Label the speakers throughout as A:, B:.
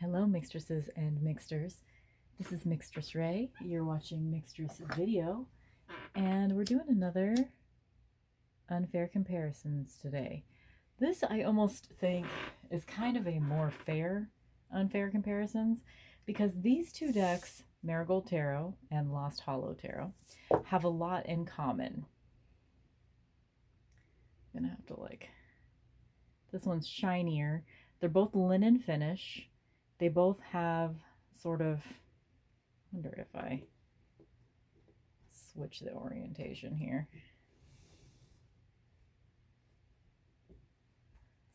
A: Hello, mixtresses and mixters. This is Mixtress Ray. You're watching Mixtress Video, and we're doing another unfair comparisons today. This, I almost think, is kind of a more fair unfair comparisons because these two decks, Marigold Tarot and Lost Hollow Tarot, have a lot in common. I'm gonna have to this one's shinier. They're both linen finish. They both have sort of, I wonder if I switch the orientation here.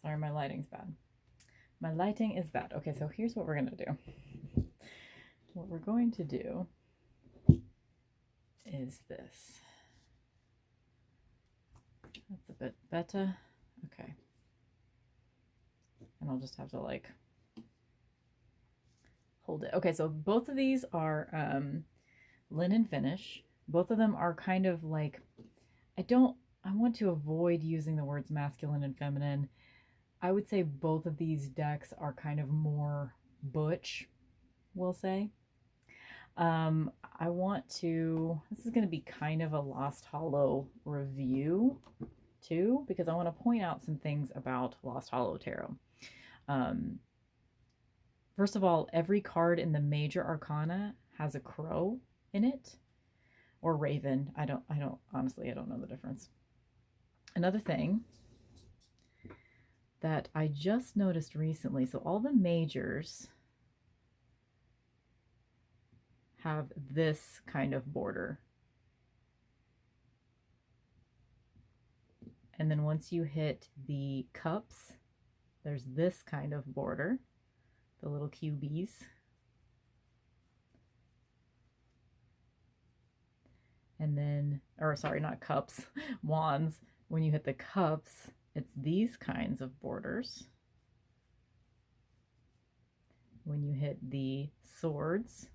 A: Sorry, my lighting's bad. My lighting is bad. Okay, so here's what we're going to do. What we're going to do is this. That's a bit better. Okay. And I'll just have to hold it. Okay, so both of these are linen finish. Both of them are kind of I want to avoid using the words masculine and feminine. I would say both of these decks are kind of more butch, we'll say. This is going to be kind of a Lost Hollow review too, because I want to point out some things about Lost Hollow Tarot. First of all, every card in the major arcana has a crow in it, or raven. I don't honestly, I don't know the difference. Another thing that I just noticed recently, so all the majors have this kind of border. And then once you hit the cups, there's this kind of border, the little cubies. And then, or sorry, not cups, wands. When you hit the cups, it's these kinds of borders. When you hit the swords,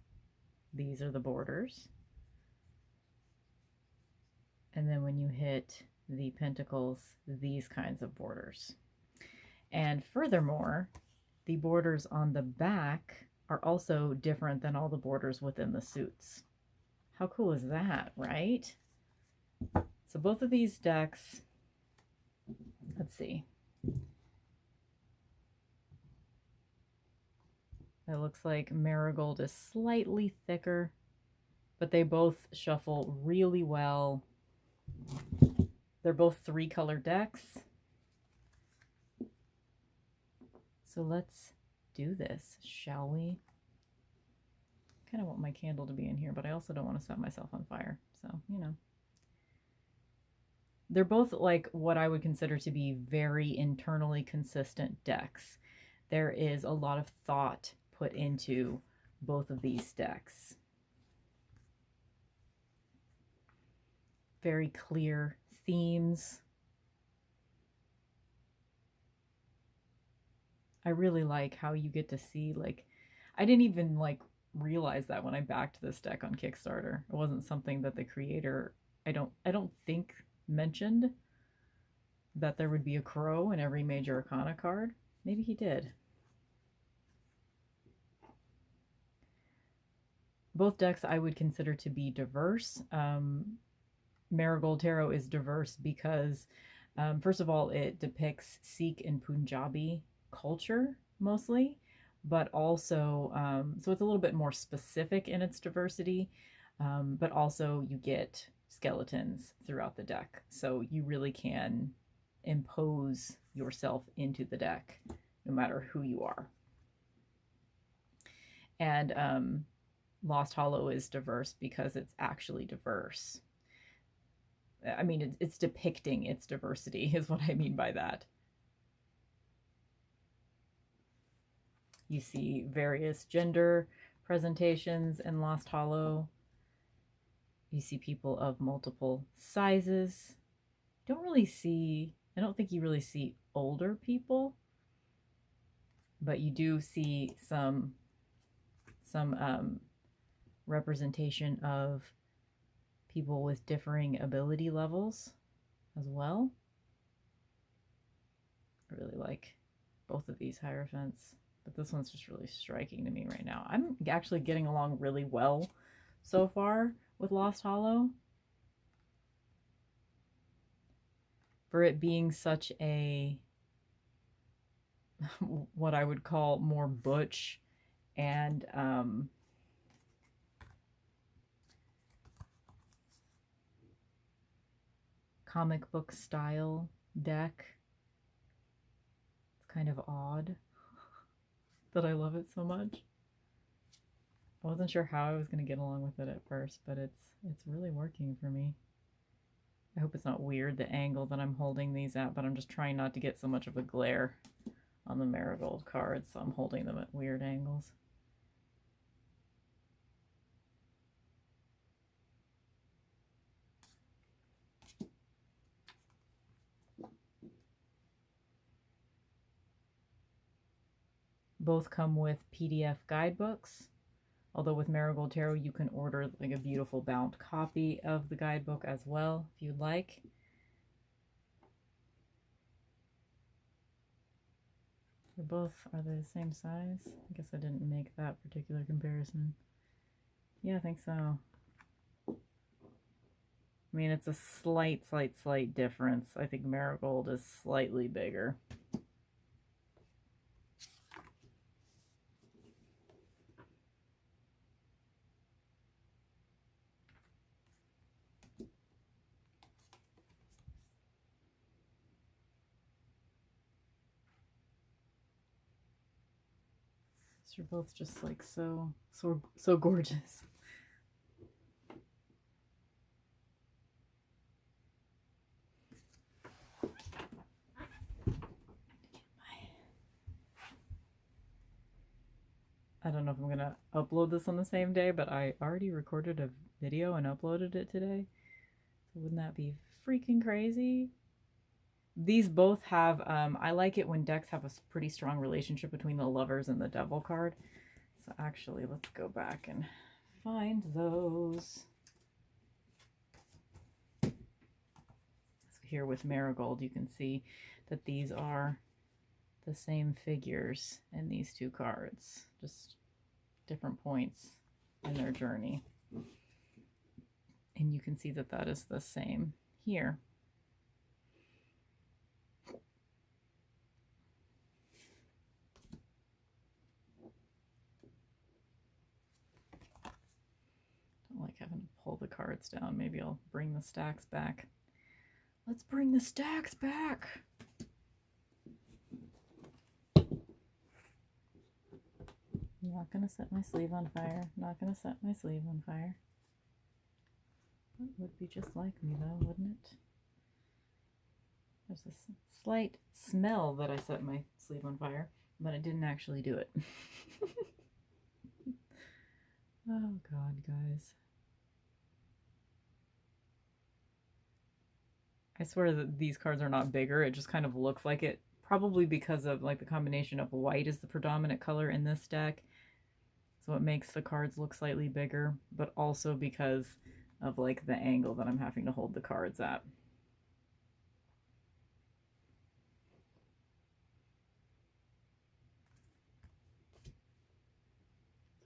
A: these are the borders. And then when you hit the pentacles, these kinds of borders. And furthermore, the borders on the back are also different than all the borders within the suits. How cool is that, right? So both of these decks, let's see. It looks like Marigold is slightly thicker, but they both shuffle really well. They're both 3-color decks. So let's do this, shall we? I kind of want my candle to be in here, but I also don't want to set myself on fire. So, They're both what I would consider to be very internally consistent decks. There is a lot of thought put into both of these decks. Very clear themes. I really like how you get to see, I didn't even realize that when I backed this deck on Kickstarter. It wasn't something that the creator, I don't think mentioned that there would be a crow in every major arcana card. Maybe he did. Both decks I would consider to be diverse. Marigold Tarot is diverse because, first of all, it depicts Sikh and Punjabi culture mostly, but also, so it's a little bit more specific in its diversity, but also you get skeletons throughout the deck. So you really can impose yourself into the deck no matter who you are. And Lost Hollow is diverse because it's actually diverse. I mean, it's depicting its diversity is what I mean by that. You see various gender presentations in Lost Hollow. You see people of multiple sizes. I don't think you really see older people, but you do see some representation of people with differing ability levels as well. I really like both of these Hierophants. but this one's just really striking to me right now. I'm actually getting along really well so far with Lost Hollow. For it being such a, what I would call more butch and comic book style deck. It's kind of odd that I love it so much. I wasn't sure how I was going to get along with it at first, but it's really working for me. I hope it's not weird, the angle that I'm holding these at, but I'm just trying not to get so much of a glare on the Marigold cards, so I'm holding them at weird angles. Both come with PDF guidebooks, although with Marigold Tarot you can order like a beautiful bound copy of the guidebook as well if you'd like. Are they the same size? I guess I didn't make that particular comparison. Yeah, I think so. I mean, it's a slight difference. I think Marigold is slightly bigger. They're both just like so gorgeous. I don't know if I'm gonna upload this on the same day, but I already recorded a video and uploaded it today. So wouldn't that be freaking crazy? These both have, I like it when decks have a pretty strong relationship between the Lovers and the Devil card. So actually, let's go back and find those. So here with Marigold, you can see that these are the same figures in these two cards, just different points in their journey. And you can see that that is the same here. Don't like having to pull the cards down. Maybe I'll bring the stacks back. Let's bring the stacks back. Not gonna set my sleeve on fire. Not gonna set my sleeve on fire. That would be just like me though, wouldn't it? There's a slight smell that I set my sleeve on fire, but I didn't actually do it. Oh God, guys. I swear that these cards are not bigger. It just kind of looks like it, probably because of like the combination of white is the predominant color in this deck. So it makes the cards look slightly bigger, but also because of like the angle that I'm having to hold the cards at.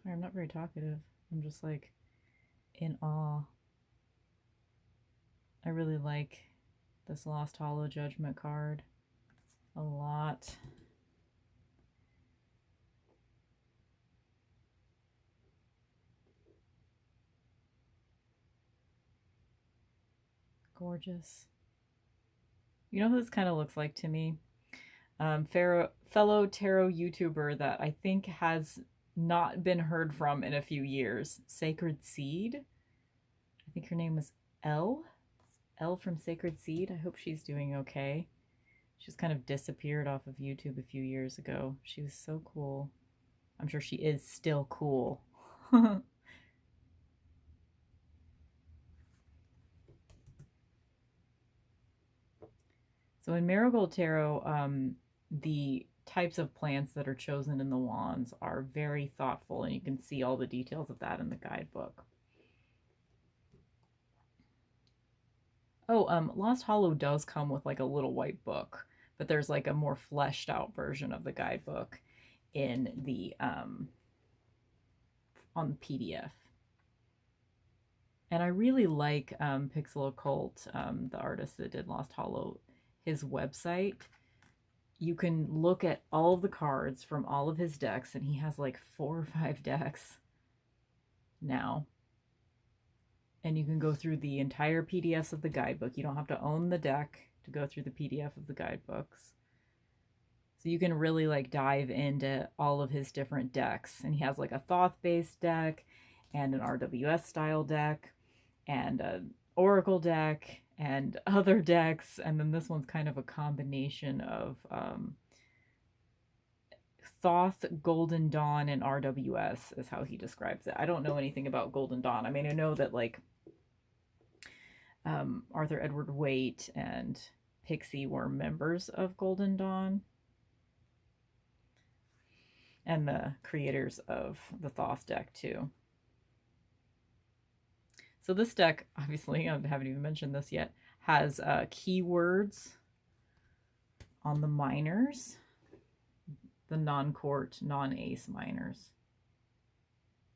A: Sorry, I'm not very talkative. I'm just like in awe. I really like this Lost Hollow Judgment card a lot. Gorgeous. You know who this kind of looks like to me? Fellow tarot YouTuber that I think has not been heard from in a few years. Sacred Seed. I think her name was Elle. Elle from Sacred Seed. I hope she's doing okay. She's kind of disappeared off of YouTube a few years ago. She was so cool. I'm sure she is still cool. So in Marigold Tarot, the types of plants that are chosen in the wands are very thoughtful, and you can see all the details of that in the guidebook. Oh, Lost Hollow does come with like a little white book, but there's like a more fleshed out version of the guidebook. in the on the PDF. And I really like Pixel Occult, the artist that did Lost Hollow, his website. You can look at all of the cards from all of his decks, and he has like 4 or 5 decks now. And you can go through the entire PDFs of the guidebook. You don't have to own the deck to go through the PDF of the guidebooks. So you can really like dive into all of his different decks. And he has like a Thoth-based deck and an RWS style deck and an Oracle deck and other decks. And then this one's kind of a combination of Thoth, Golden Dawn, and RWS is how he describes it. I don't know anything about Golden Dawn. I mean, I know that like Arthur Edward Waite and Pixie were members of Golden Dawn and the creators of the Thoth deck too. So this deck, obviously, I haven't even mentioned this yet, has keywords on the minors, the non-court, non-ace minors.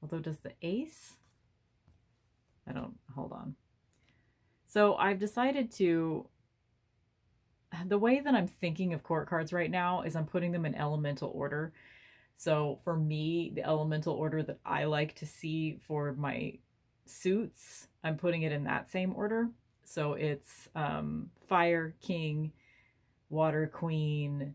A: Although does the ace? Hold on. So I've decided to, the way that I'm thinking of court cards right now is I'm putting them in elemental order. So for me, the elemental order that I like to see for my suits, I'm putting it in that same order. So it's Fire King, Water Queen,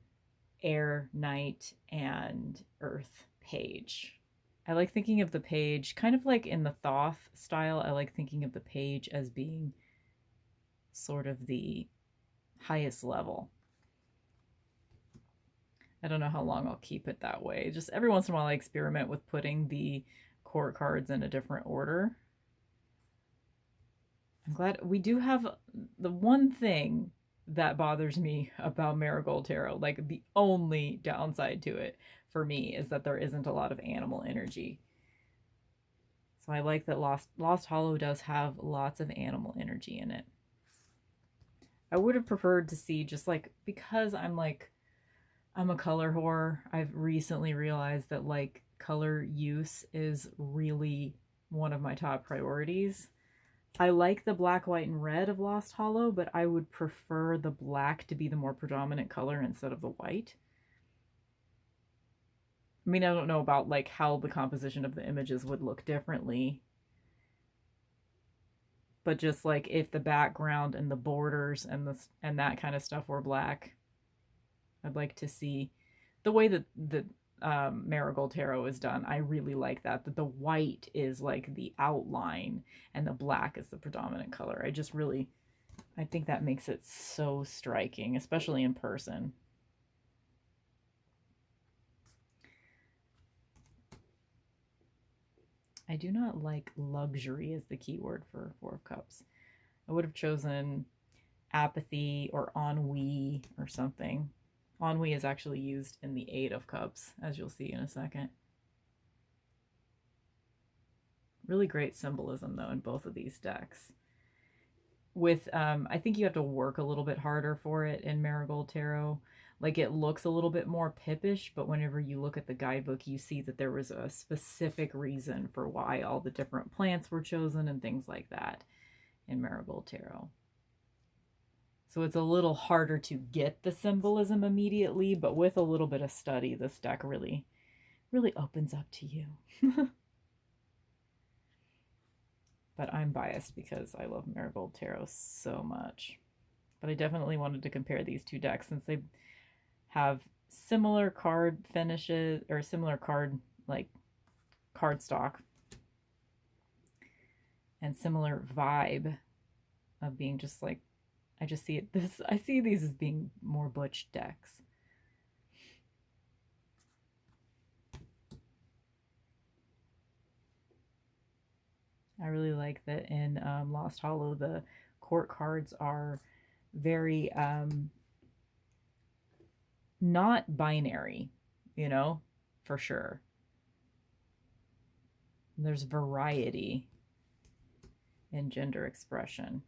A: Air Knight, and Earth Page. I like thinking of the page kind of like in the Thoth style. I like thinking of the page as being sort of the highest level. I don't know how long I'll keep it that way. Just every once in a while I experiment with putting the court cards in a different order. I'm glad we do have the one thing that bothers me about Marigold Tarot. Like the only downside to it for me is that there isn't a lot of animal energy. So I like that Lost Hollow does have lots of animal energy in it. I would have preferred to see just like, because I'm a color whore, I've recently realized that like color use is really one of my top priorities. I like the black, white, and red of Lost Hollow, but I would prefer the black to be the more predominant color instead of the white. I mean, I don't know about like how the composition of the images would look differently, but just like if the background and the borders and that kind of stuff were black, I'd like to see the way that the Marigold Tarot is done. I really like that the white is like the outline and the black is the predominant color. I think that makes it so striking, especially in person. I do not like luxury as the keyword for Four of Cups. I would have chosen apathy or ennui or something. Ennui is actually used in the Eight of Cups, as you'll see in a second. Really great symbolism, though, in both of these decks. With, I think you have to work a little bit harder for it in Marigold Tarot. Like, it looks a little bit more pippish, but whenever you look at the guidebook, you see that there was a specific reason for why all the different plants were chosen and things like that in Marigold Tarot. So it's a little harder to get the symbolism immediately, but with a little bit of study, this deck really, really opens up to you. But I'm biased because I love Marigold Tarot so much. But I definitely wanted to compare these two decks since they have similar card finishes or similar card stock and similar vibe of being just like, I see these as being more butch decks. I really like that in Lost Hollow, the court cards are very not binary, for sure. There's variety in gender expression.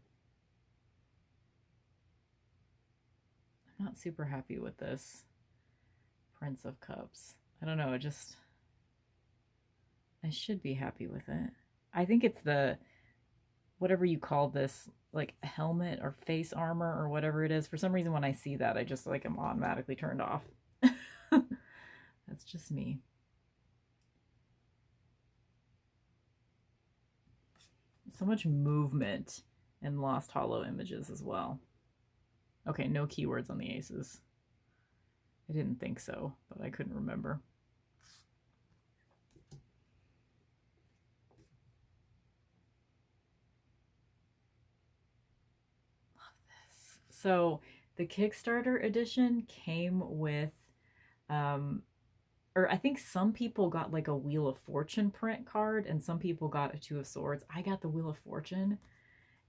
A: I'm not super happy with this Prince of Cups. I don't know, I should be happy with it. I think it's the, whatever you call this, like helmet or face armor or whatever it is. For some reason, when I see that, I just like am automatically turned off. That's just me. So much movement in Lost Hollow images as well. Okay, no keywords on the aces. I didn't think so, but I couldn't remember. Love this. So the Kickstarter edition came with, or I think some people got like a Wheel of Fortune print card and some people got a Two of Swords. I got the Wheel of Fortune,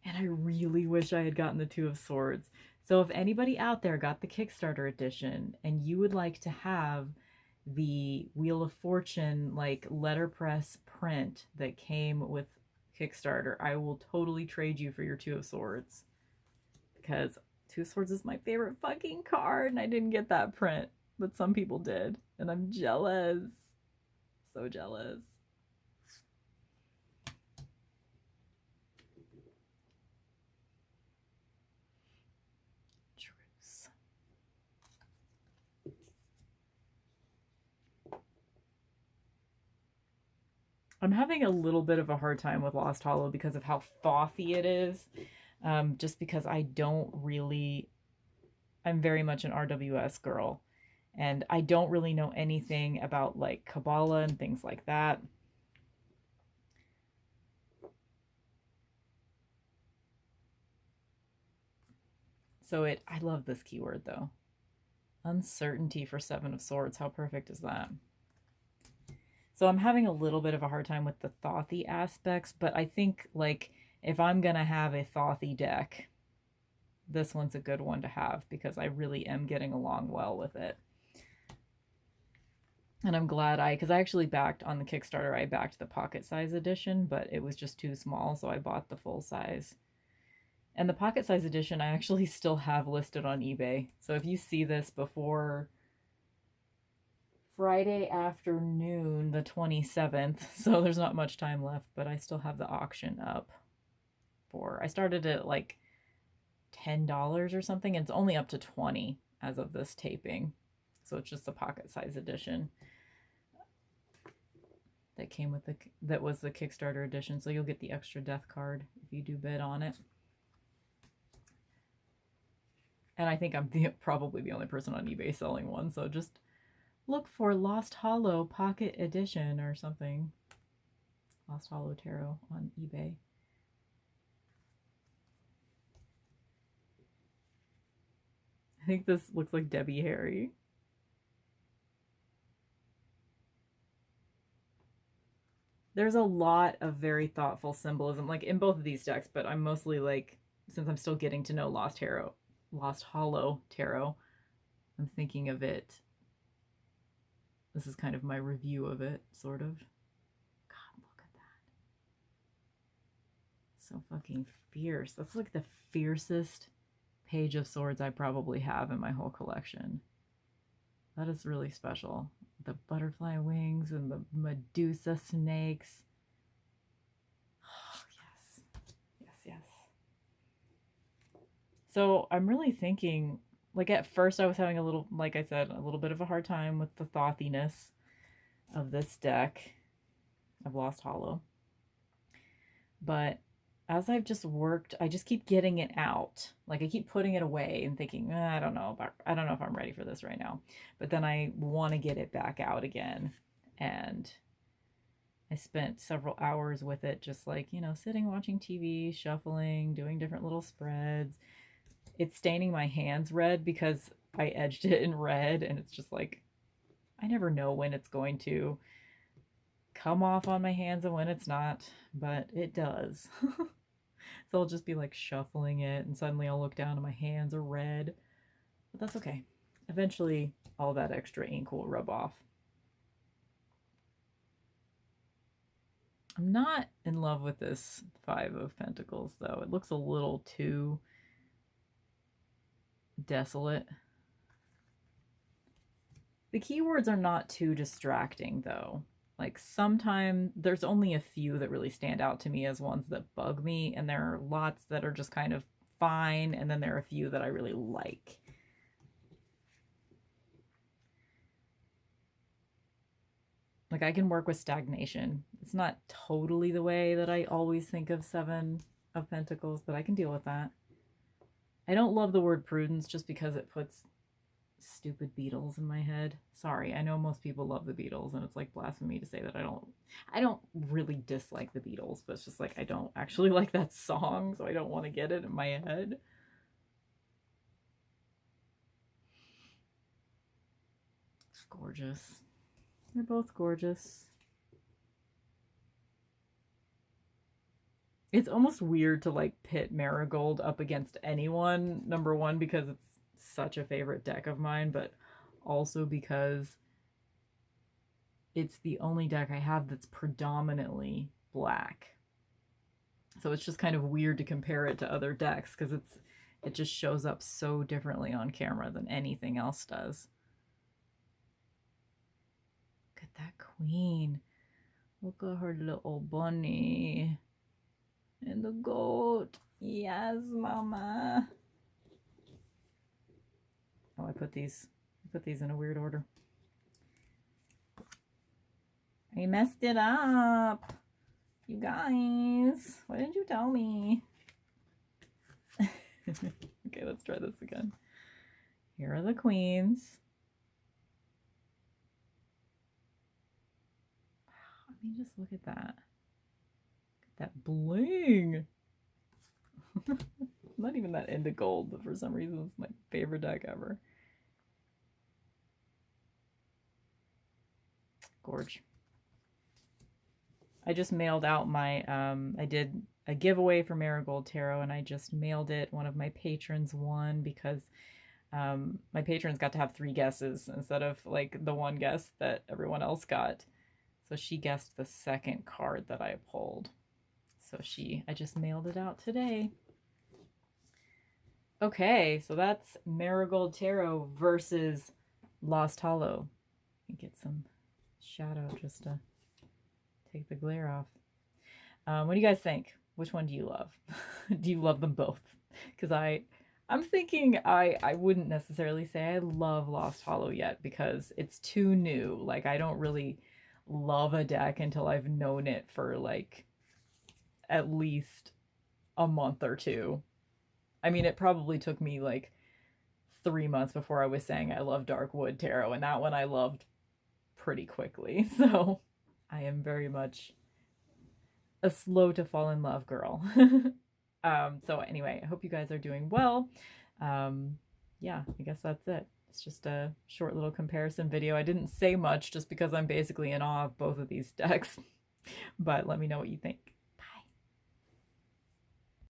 A: and I really wish I had gotten the Two of Swords. So if anybody out there got the Kickstarter edition and you would like to have the Wheel of Fortune like letterpress print that came with Kickstarter, I will totally trade you for your Two of Swords, because Two of Swords is my favorite fucking card and I didn't get that print, but some people did, and I'm jealous. So jealous. I'm having a little bit of a hard time with Lost Hollow because of how frothy it is. Just because I'm very much an RWS girl, and I don't really know anything about like Kabbalah and things like that. So I love this keyword though. Uncertainty for Seven of Swords. How perfect is that? So I'm having a little bit of a hard time with the thothy aspects, but I think like if I'm going to have a thothy deck, this one's a good one to have because I really am getting along well with it. And I'm glad because I actually backed on the Kickstarter, I backed the pocket size edition, but it was just too small, so I bought the full size. And the pocket size edition I actually still have listed on eBay. So if you see this before Friday afternoon, the 27th, so there's not much time left, but I still have the auction up I started at like $10 or something, and it's only up to $20 as of this taping. So it's just the pocket size edition that came with that was the Kickstarter edition. So you'll get the extra death card if you do bid on it. And I think I'm probably the only person on eBay selling one, so just look for Lost Hollow Pocket Edition or something. Lost Hollow Tarot on eBay. I think this looks like Debbie Harry. There's a lot of very thoughtful symbolism, like in both of these decks, but I'm mostly like, since I'm still getting to know Lost Hollow Tarot, I'm thinking of it. This is kind of my review of it, sort of. God, look at that. So fucking fierce. That's like the fiercest Page of Swords I probably have in my whole collection. That is really special. The butterfly wings and the Medusa snakes. Oh, yes. Yes, yes. So I'm really thinking, like at first I was having a little, like I said, a little bit of a hard time with the thothiness of this deck of Lost Hollow. But as I've just worked, I just keep getting it out. Like I keep putting it away and thinking, I don't know if I'm ready for this right now. But then I want to get it back out again. And I spent several hours with it, just like, sitting, watching TV, shuffling, doing different little spreads. It's staining my hands red because I edged it in red, and it's just like, I never know when it's going to come off on my hands and when it's not, but it does. So I'll just be like shuffling it, and suddenly I'll look down and my hands are red. But that's okay. Eventually, all that extra ink will rub off. I'm not in love with this Five of Pentacles, though. It looks a little too desolate. The keywords are not too distracting though. Like sometimes there's only a few that really stand out to me as ones that bug me, and there are lots that are just kind of fine, and then there are a few that I really like. Like I can work with stagnation. It's not totally the way that I always think of Seven of Pentacles, but I can deal with that. I don't love the word prudence just because it puts stupid Beatles in my head. Sorry, I know most people love the Beatles, and it's like blasphemy to say that I don't really dislike the Beatles, but it's just like I don't actually like that song, so I don't want to get it in my head. It's gorgeous. They're both gorgeous. It's almost weird to like pit Marigold up against anyone, number one, because it's such a favorite deck of mine, but also because it's the only deck I have that's predominantly black. So it's just kind of weird to compare it to other decks because it just shows up so differently on camera than anything else does. Look at that queen. Look at her little bunny. And the goat. Yes, mama. Oh, I put these in a weird order. I messed it up. You guys, why didn't you tell me? Okay, let's try this again. Here are the queens. Wow, I mean, just look at that. That bling. I'm not even that into gold, but for some reason it's my favorite deck ever. Gorge. I just mailed out my I did a giveaway for Marigold Tarot, and I just mailed it. One of my patrons won because my patrons got to have 3 guesses instead of like the 1 guess that everyone else got. So she guessed the second card that I pulled. So I just mailed it out today. Okay, so that's Marigold Tarot versus Lost Hollow. Get some shadow just to take the glare off. What do you guys think? Which one do you love? Do you love them both? Because I'm thinking I wouldn't necessarily say I love Lost Hollow yet because it's too new. Like I don't really love a deck until I've known it for like at least a month or 2. I mean, it probably took me like 3 months before I was saying I love Darkwood Tarot, and that one I loved pretty quickly. So I am very much a slow to fall in love girl. So anyway, I hope you guys are doing well. Yeah, I guess that's it. It's just a short little comparison video. I didn't say much just because I'm basically in awe of both of these decks, but let me know what you think.